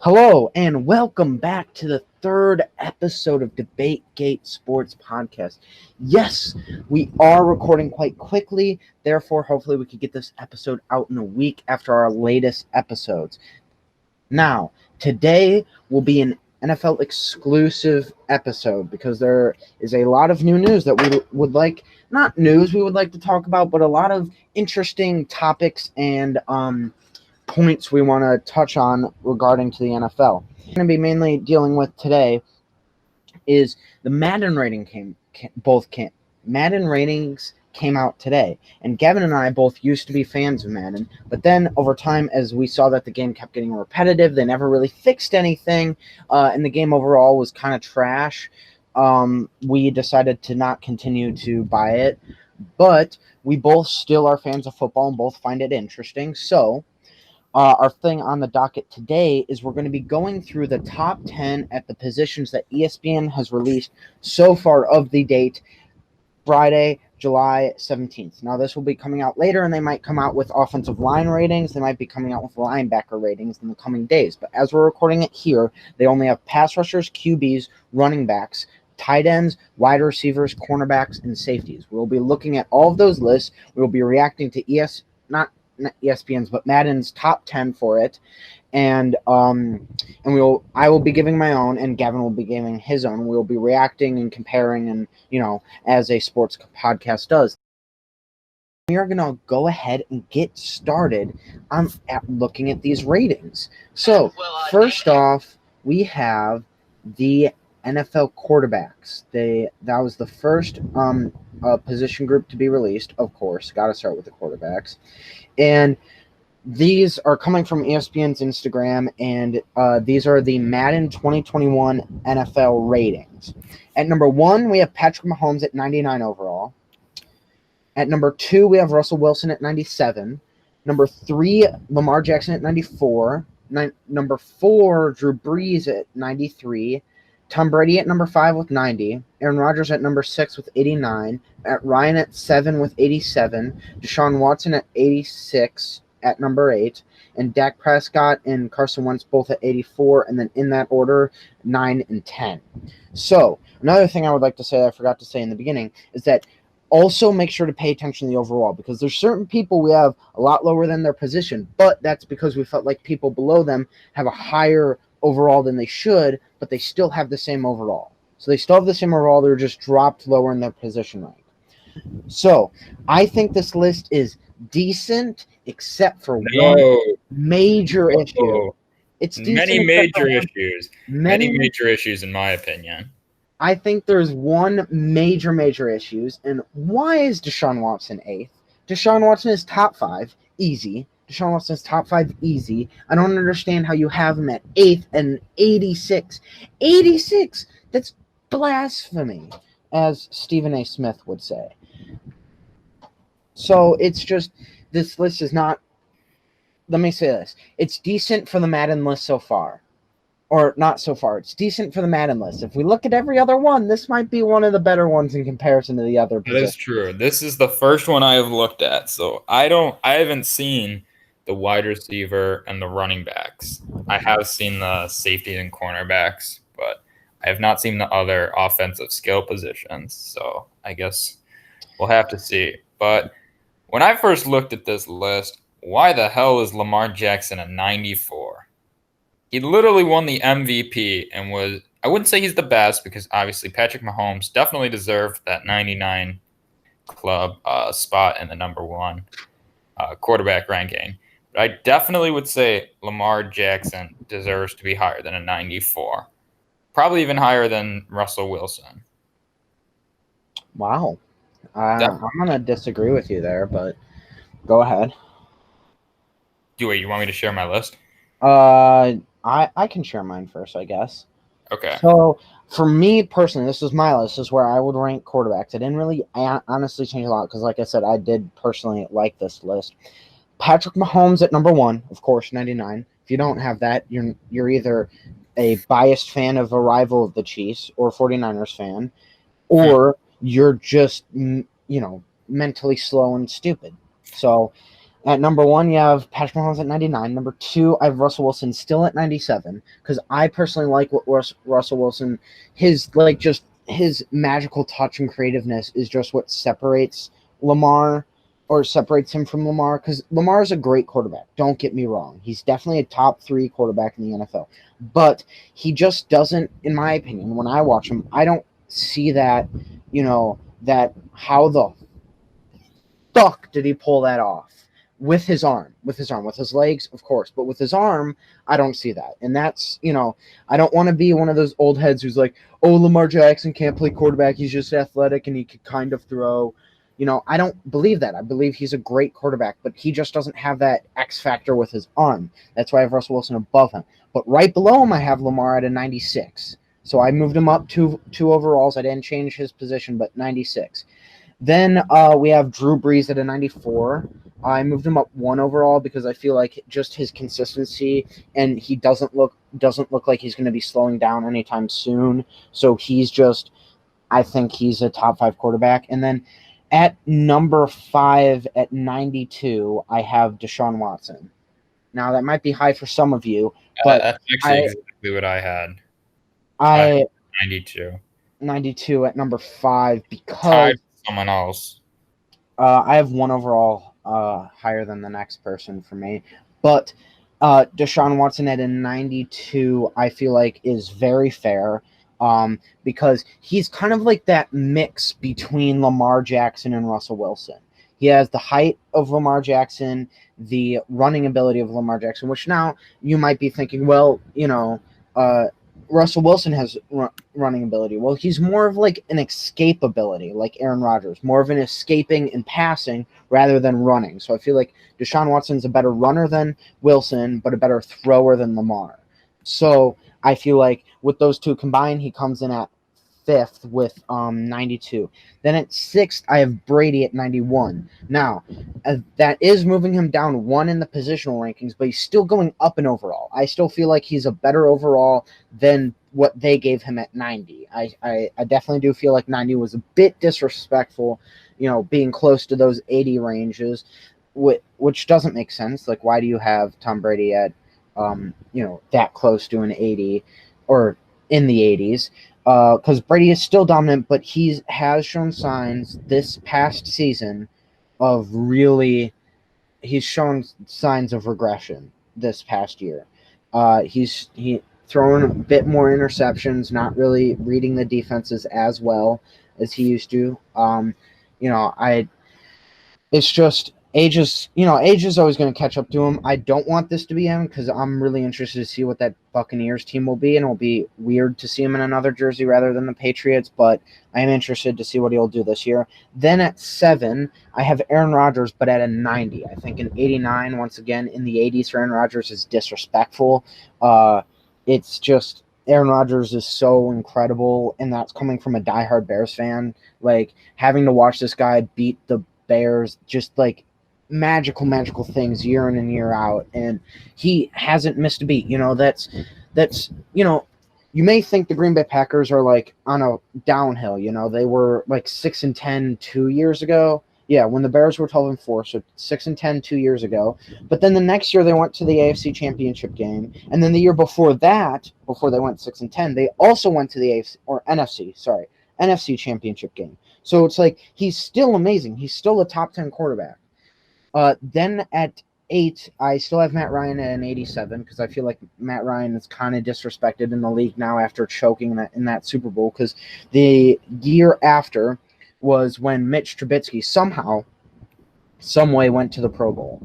Hello and welcome back to the third episode of Debate Gate Sports Podcast. Yes, we are recording quite quickly, therefore, hopefully, we could get this episode out in a week after our latest episodes. Now, today will be an NFL exclusive episode because there is a lot of new news that we would like, not news we would like to talk about, but a lot of interesting topics and points we want to touch on regarding to the NFL. We're going to be mainly dealing with today is the Madden Madden ratings came out today, and Gavin and I both used to be fans of Madden, but then over time, as we saw that the game kept getting repetitive, they never really fixed anything, and the game overall was kind of trash. We decided to not continue to buy it, but we both still are fans of football and both find it interesting. So our thing on the docket today is we're going to be going through the top 10 at the positions that ESPN has released so far of the date, Friday, July 17th. Now, this will be coming out later, and they might come out with offensive line ratings. They might be coming out with linebacker ratings in the coming days. But as we're recording it here, they only have pass rushers, QBs, running backs, tight ends, wide receivers, cornerbacks, and safeties. We'll be looking at all of those lists. We will be reacting to not ESPN's, but Madden's top 10 for it, and I will be giving my own, and Gavin will be giving his own. We will be reacting and comparing, and as a sports podcast does. We are gonna go ahead and get started at looking at these ratings. So first off, we have the NFL quarterbacks. That was the first position group to be released. Of course, got to start with the quarterbacks. And these are coming from ESPN's Instagram, and these are the Madden 2021 NFL ratings. At number 1, we have Patrick Mahomes at 99 overall. At number 2, we have Russell Wilson at 97. Number 3, Lamar Jackson at 94. Number 4, Drew Brees at 93. Tom Brady at number 5 with 90. Aaron Rodgers at number 6 with 89. Matt Ryan at 7 with 87. Deshaun Watson at 86 at number 8. And Dak Prescott and Carson Wentz both at 84. And then in that order, 9 and 10. So another thing I would like to say I forgot to say in the beginning is that also make sure to pay attention to the overall, because there's certain people we have a lot lower than their position, but that's because we felt like people below them have a higher overall than they should, but they still have the same overall. So they still have the same overall, they're just dropped lower in their position rank. So I think this list is decent, except for one major issue. It's many major issues in my opinion. I think there's one major issues, and why is Deshaun Watson 8th? Deshaun Watson is top 5, easy. Deshaun Watson is top 5, easy. I don't understand how you have him at 8th and 86. 86! That's blasphemy, as Stephen A. Smith would say. So it's just, this list is not, let me say this. It's decent for the Madden list so far. Or not so far. It's decent for the Madden list. If we look at every other one, this might be one of the better ones in comparison to the other positions. That is true. This is the first one I have looked at. So I haven't seen the wide receiver and the running backs. I have seen the safety and cornerbacks, but I have not seen the other offensive skill positions. So I guess we'll have to see. But when I first looked at this list, why the hell is Lamar Jackson a 94? He literally won the MVP and was, I wouldn't say he's the best, because obviously Patrick Mahomes definitely deserved that 99 club spot in the number 1 quarterback ranking. But I definitely would say Lamar Jackson deserves to be higher than a 94. Probably even higher than Russell Wilson. Wow. I'm going to disagree with you there, but go ahead. Wait, you want me to share my list? I can share mine first, I guess. Okay. So, for me personally, this is my list. This is where I would rank quarterbacks. I didn't really honestly change a lot because, like I said, I did personally like this list. Patrick Mahomes at number 1, of course, 99. If you don't have that, you're either a biased fan of a rival of the Chiefs or 49ers fan, or you're just, mentally slow and stupid. So, At number 1, you have Patrick Mahomes at 99. Number 2, I have Russell Wilson still at 97 because I personally like what Russell Wilson, his magical touch and creativeness is just what separates Lamar or separates him from Lamar because Lamar is a great quarterback. Don't get me wrong. He's definitely a top 3 quarterback in the NFL. But he just doesn't, in my opinion, when I watch him, I don't see that, that how the fuck did he pull that off? With his arm, with his legs, of course, but with his arm, I don't see that. And that's, I don't want to be one of those old heads who's like, oh, Lamar Jackson can't play quarterback. He's just athletic and he could kind of throw. I don't believe that. I believe he's a great quarterback, but he just doesn't have that X factor with his arm. That's why I have Russell Wilson above him. But right below him, I have Lamar at a 96. So I moved him up two overalls. I didn't change his position, but 96. Then we have Drew Brees at a 94. I moved him up 1 overall because I feel like just his consistency, and he doesn't look like he's going to be slowing down anytime soon. So I think he's a top 5 quarterback. And then at number 5 at 92, I have Deshaun Watson. Now that might be high for some of you, but that's actually exactly what I had. I 92. 92 at number 5 because tied someone else. I have 1 overall higher than the next person for me. But Deshaun Watson at a 92, I feel like is very fair because he's kind of like that mix between Lamar Jackson and Russell Wilson. He has the height of Lamar Jackson, the running ability of Lamar Jackson, which now you might be thinking, well, Russell Wilson has running ability. Well, he's more of like an escape ability, like Aaron Rodgers, more of an escaping and passing rather than running. So I feel like Deshaun Watson's a better runner than Wilson, but a better thrower than Lamar. So I feel like with those two combined, he comes in at 5th with 92. Then at 6th, I have Brady at 91. Now, that is moving him down 1 in the positional rankings, but he's still going up in overall. I still feel like he's a better overall than what they gave him at 90. I definitely do feel like 90 was a bit disrespectful, being close to those 80 ranges, which doesn't make sense. Like, why do you have Tom Brady at, that close to an 80 or in the 80s? Because Brady is still dominant, but he has shown signs this past season of he's shown signs of regression this past year. He's throwing a bit more interceptions, not really reading the defenses as well as he used to. It's just age is always going to catch up to him. I don't want this to be him because I'm really interested to see what that Buccaneers team will be, and it'll be weird to see him in another jersey rather than the Patriots, but I am interested to see what he'll do this year. Then at 7, I have Aaron Rodgers, but at a 90. I think an 89, once again, in the 80s for Aaron Rodgers is disrespectful. It's just Aaron Rodgers is so incredible, and that's coming from a diehard Bears fan. Like, having to watch this guy beat the Bears, just like magical things year in and year out, and he hasn't missed a beat. That's you may think the Green Bay Packers are like on a downhill. They were like 6-10 2 years ago. Yeah, when the Bears were 12-4, so 6-10 2 years ago. But then the next year they went to the AFC Championship game, and then the year before that, before they went 6-10, they also went to the AFC or NFC Championship game. So it's like he's still amazing. He's still a top 10 quarterback. Then at 8, I still have Matt Ryan at an 87 because I feel like Matt Ryan is kind of disrespected in the league now after choking in that Super Bowl, because the year after was when Mitch Trubisky somehow, some way went to the Pro Bowl.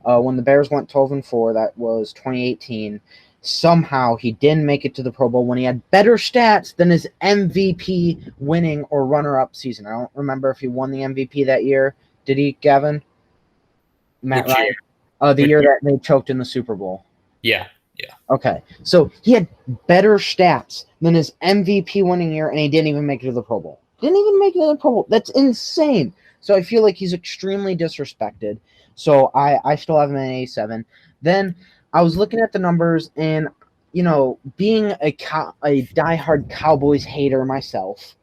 When the Bears went 12-4, that was 2018. Somehow he didn't make it to the Pro Bowl when he had better stats than his MVP winning or runner-up season. I don't remember if he won the MVP that year. Did he, Gavin? Matt Ryan? The year that they choked in the Super Bowl. Yeah. Okay. So he had better stats than his MVP winning year, and he didn't even make it to the Pro Bowl. Didn't even make it to the Pro Bowl. That's insane. So I feel like he's extremely disrespected. So I still have him at 87. Then I was looking at the numbers, and, being a diehard Cowboys hater myself,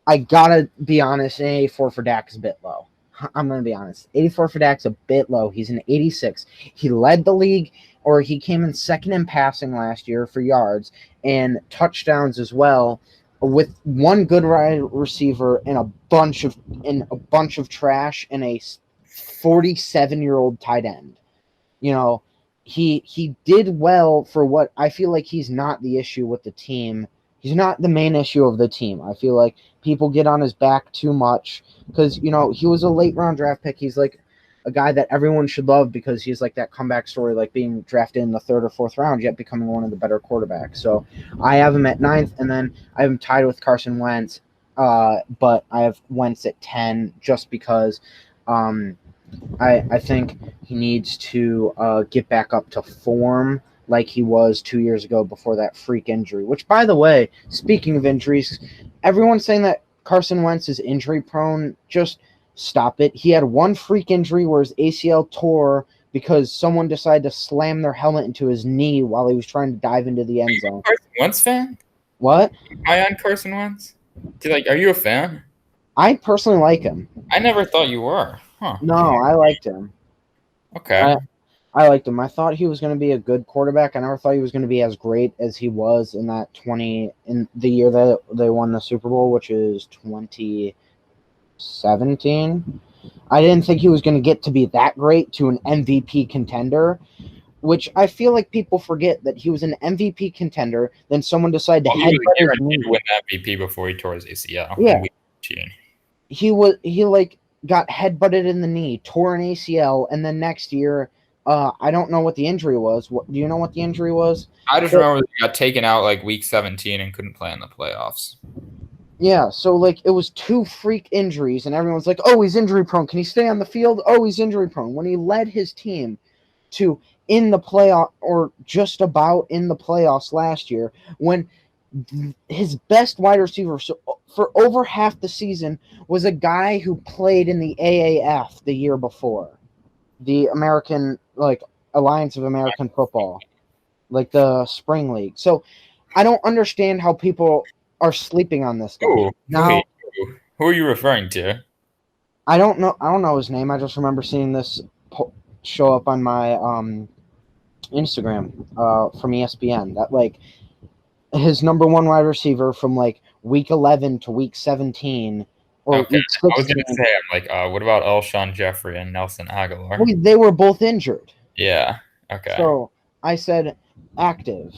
I gotta be honest, an 84 for Dak is a bit low. I'm going to be honest. 84 for Dak's a bit low. He's an 86. He led the league, or he came in second in passing last year for yards and touchdowns as well, with one good wide receiver and a bunch of trash and a 47-year-old tight end. He did well for what I feel like he's not the issue with the team. He's not the main issue of the team. I feel like people get on his back too much because, he was a late round draft pick. He's like a guy that everyone should love because he's like that comeback story, like being drafted in the third or fourth round, yet becoming one of the better quarterbacks. So I have him at 9th, and then I have him tied with Carson Wentz, but I have Wentz at 10 just because I think he needs to get back up to form like he was 2 years ago before that freak injury. Which, by the way, speaking of injuries, everyone's saying that Carson Wentz is injury prone. Just stop it. He had one freak injury where his ACL tore because someone decided to slam their helmet into his knee while he was trying to dive into the end zone. Carson Wentz fan? What? Am I on Carson Wentz? Are you a fan? I personally like him. I never thought you were. Huh. No, I liked him. Okay. I liked him. I thought he was going to be a good quarterback. I never thought he was going to be as great as he was in the year that they won the Super Bowl, which is 2017. I didn't think he was going to get to be that great to an MVP contender, which I feel like people forget that he was an MVP contender. Then someone decided to headbutt his knee. He win MVP before he tore his ACL. Yeah. He got headbutted in the knee, tore an ACL, and then next year, I don't know what the injury was. Do you know what the injury was? I just remember he got taken out like week 17 and couldn't play in the playoffs. Yeah, so it was two freak injuries, and everyone's like, "Oh, he's injury prone. Can he stay on the field? Oh, he's injury prone." When he led his team to in the playoff or just about in the playoffs last year, when his best wide receiver for over half the season was a guy who played in the AAF the year before, the American Alliance of American Football, like the spring league. So I don't understand how people are sleeping on this guy. Who are you referring to? I don't know his name. I just remember seeing this show up on my Instagram from ESPN that his number one wide receiver from week 11 to week 17 or okay. week 16. I was going to say, what about Alshon Jeffrey and Nelson Aguilar? They were both injured. Yeah. Okay. So I said active.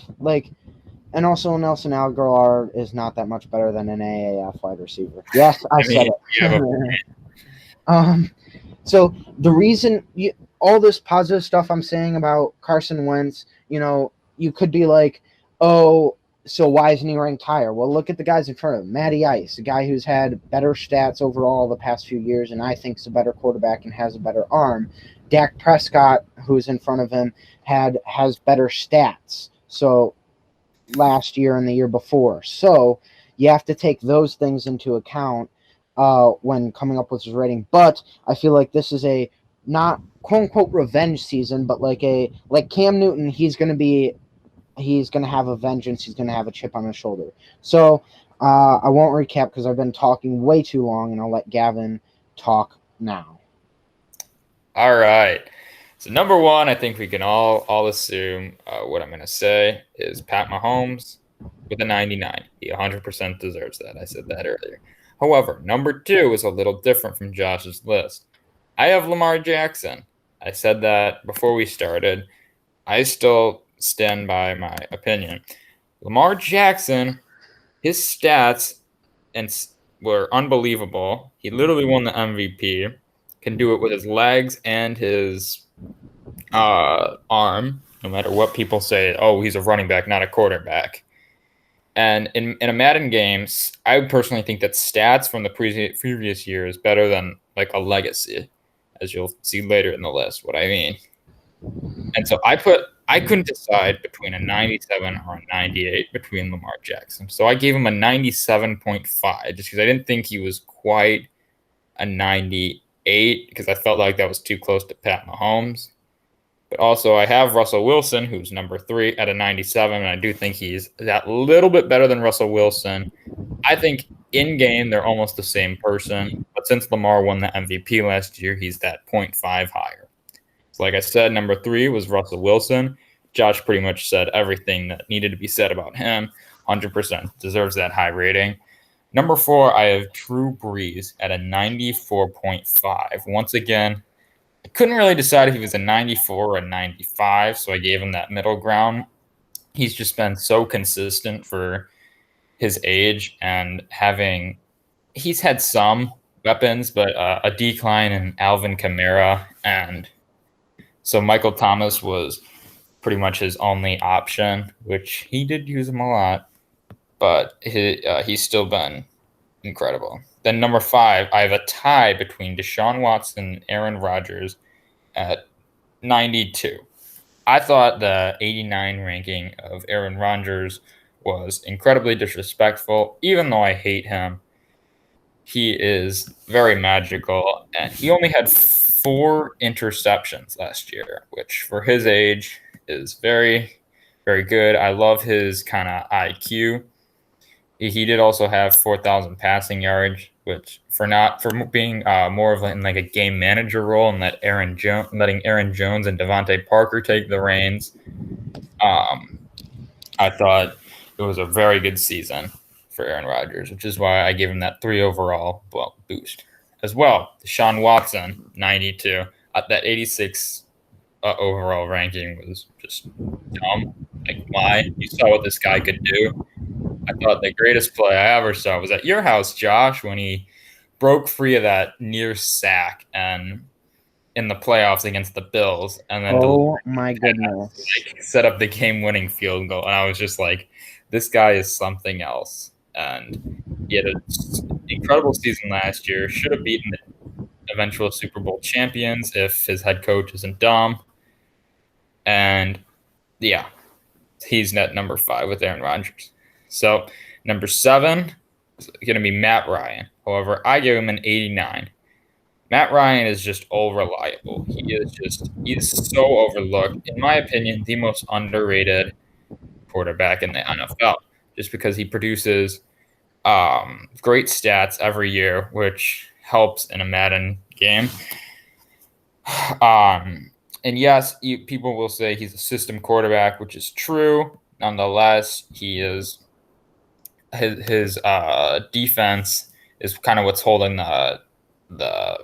And also Nelson Aguilar is not that much better than an AAF wide receiver. Yes, I said it. So the reason all this positive stuff I'm saying about Carson Wentz, you could be like, oh, so why isn't he ranked higher? Well, look at the guys in front of him. Matty Ice, a guy who's had better stats overall the past few years, and I think is a better quarterback and has a better arm. Dak Prescott, who's in front of him, has better stats. So last year and the year before. So you have to take those things into account when coming up with his rating. But I feel like this is a not quote unquote revenge season, but like Cam Newton, he's going to have a vengeance. He's going to have a chip on his shoulder. So I won't recap because I've been talking way too long, and I'll let Gavin talk now. All right. So number one, I think we can all assume what I'm going to say is Pat Mahomes with a 99. He 100% deserves that. I said that earlier. However, number two is a little different from Josh's list. I have Lamar Jackson. I said that before we started. I still stand by my opinion. Lamar Jackson, his stats were unbelievable. He literally won the MVP. Can do it with his legs and his arm, no matter what people say. Oh, he's a running back, not a quarterback. And in a Madden game, I personally think that stats from the previous year is better than a legacy, as you'll see later in the list what I mean. And so I couldn't decide between a 97 or a 98 between Lamar Jackson. So I gave him a 97.5 just because I didn't think he was quite a 98 because I felt like that was too close to Pat Mahomes. But also I have Russell Wilson, who's number 3 at a 97, and I do think he's that little bit better than Russell Wilson. I think in game they're almost the same person, but But since Lamar won the MVP last year, he's that 0.5 higher. So like I said, number 3 was Russell Wilson. Josh pretty much said everything that needed to be said about him. 100% deserves that high rating. Number 4, I have Drew Brees at a 94.5. Once again, I couldn't really decide if he was a 94 or a 95, so I gave him that middle ground. He's just been so consistent for his age and he's had some weapons, but a decline in Alvin Kamara. And so Michael Thomas was pretty much his only option, which he did use him a lot, but he's still been incredible. Then number 5, I have a tie between Deshaun Watson and Aaron Rodgers at 92. I thought the 89 ranking of Aaron Rodgers was incredibly disrespectful, even though I hate him. He is very magical, and he only had 4 interceptions last year, which for his age is very, very good. I love his kind of IQ. He did also have 4,000 passing yards, which for being more of in like a game manager role and letting Aaron Jones and Devontae Parker take the reins. I thought it was a very good season for Aaron Rodgers, which is why I gave him that 3 overall boost. As well, Deshaun Watson, 92. That 86 overall ranking was just dumb. Like, why? You saw what this guy could do. I thought the greatest play I ever saw was at your house, Josh, when he broke free of that near sack and in the playoffs against the Bills, and then my goodness, set up the game-winning field goal. And I was just like, this guy is something else. And he had an incredible season last year. Should have beaten the eventual Super Bowl champions if his head coach isn't dumb. And yeah, he's at number 5 with Aaron Rodgers. So number 7 is going to be Matt Ryan. However, I give him an 89. Matt Ryan is just all reliable. He's so overlooked. In my opinion, the most underrated quarterback in the NFL, just because he produces great stats every year, which helps in a Madden game. And yes, people will say he's a system quarterback, which is true. Nonetheless, he is his defense is kind of what's holding the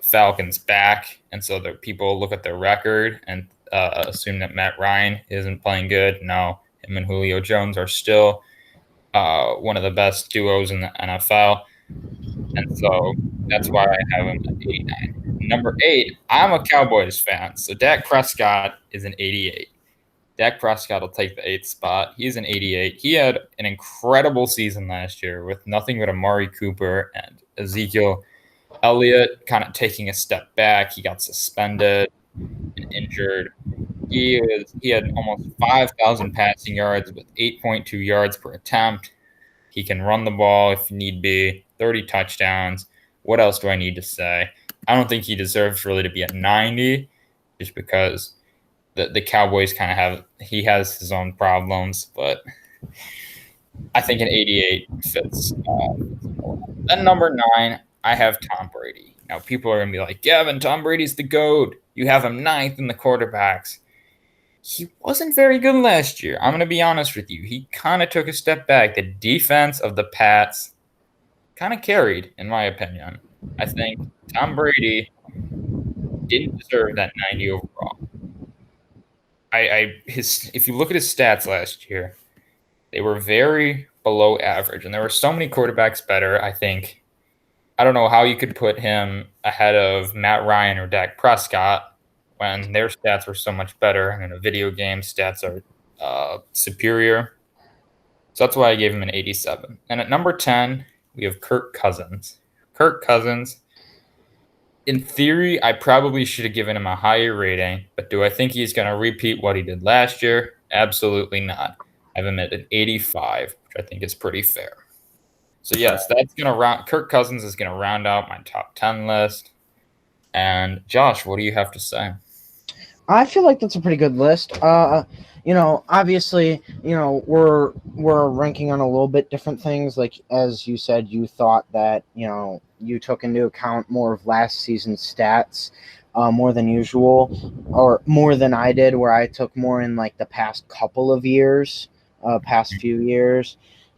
Falcons back, and so the people look at their record and assume that Matt Ryan isn't playing good. No, him and Julio Jones are still one of the best duos in the NFL, and so that's why I have him at 89. Number 8, I'm a Cowboys fan, so Dak Prescott is an 88. Dak Prescott will take the 8th spot. He's an 88. He had an incredible season last year with nothing but Amari Cooper and Ezekiel Elliott kind of taking a step back. He got suspended and injured. He had almost 5,000 passing yards with 8.2 yards per attempt. He can run the ball if need be. 30 touchdowns. What else do I need to say? I don't think he deserves really to be at 90, just because the Cowboys kind of he has his own problems, but I think an 88 fits. Then number 9, I have Tom Brady. Now, people are going to be like, Gavin, Tom Brady's the GOAT. You have him 9th in the quarterbacks. He wasn't very good last year. I'm going to be honest with you. He kind of took a step back. The defense of the Pats kind of carried, in my opinion. I think Tom Brady didn't deserve that 90 overall. If you look at his stats last year, they were very below average, and there were so many quarterbacks better. I don't know how you could put him ahead of Matt Ryan or Dak Prescott when their stats were so much better, and in a video game, stats are superior. So that's why I gave him an 87. And at number 10, we have Kirk Cousins. Kirk Cousins, in theory, I probably should have given him a higher rating, but do I think he's going to repeat what he did last year? Absolutely not. I have him at an 85, which I think is pretty fair. So yes, Kirk Cousins is going to round out my top 10 list. And Josh, what do you have to say? I feel like that's a pretty good list. Obviously, we're ranking on a little bit different things. Like, as you said, you thought that, you took into account more of last season's stats, more than usual, or more than I did, where I took more in like the past couple of years, past few years.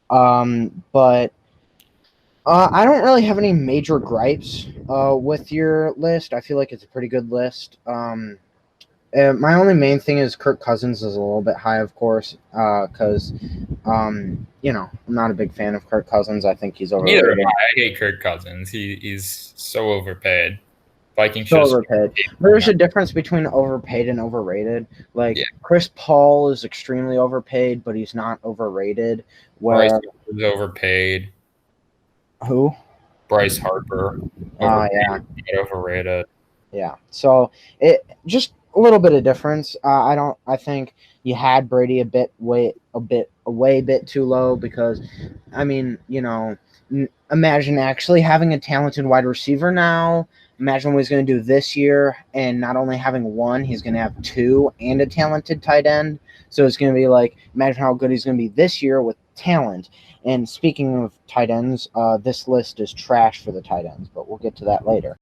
But I don't really have any major gripes with your list. I feel like it's a pretty good list. My only main thing is Kirk Cousins is a little bit high, of course, because I'm not a big fan of Kirk Cousins. I think he's Neither am overrated. I. I hate Kirk Cousins. He's so overpaid. Vikings So should have overpaid. There's a difference between overpaid and overrated. Like Yeah. Chris Paul is extremely overpaid, but he's not overrated. Bryce Where is overpaid. who? Bryce Harper Yeah. overpaid, but overrated. Yeah. So it just a little bit of difference. I think you had Brady a way bit too low because, I mean, imagine actually having a talented wide receiver now. Imagine what he's going to do this year, and not only having one, he's going to have two and a talented tight end. So it's going to be like, imagine how good he's going to be this year with talent. And speaking of tight ends, this list is trash for the tight ends, but we'll get to that later.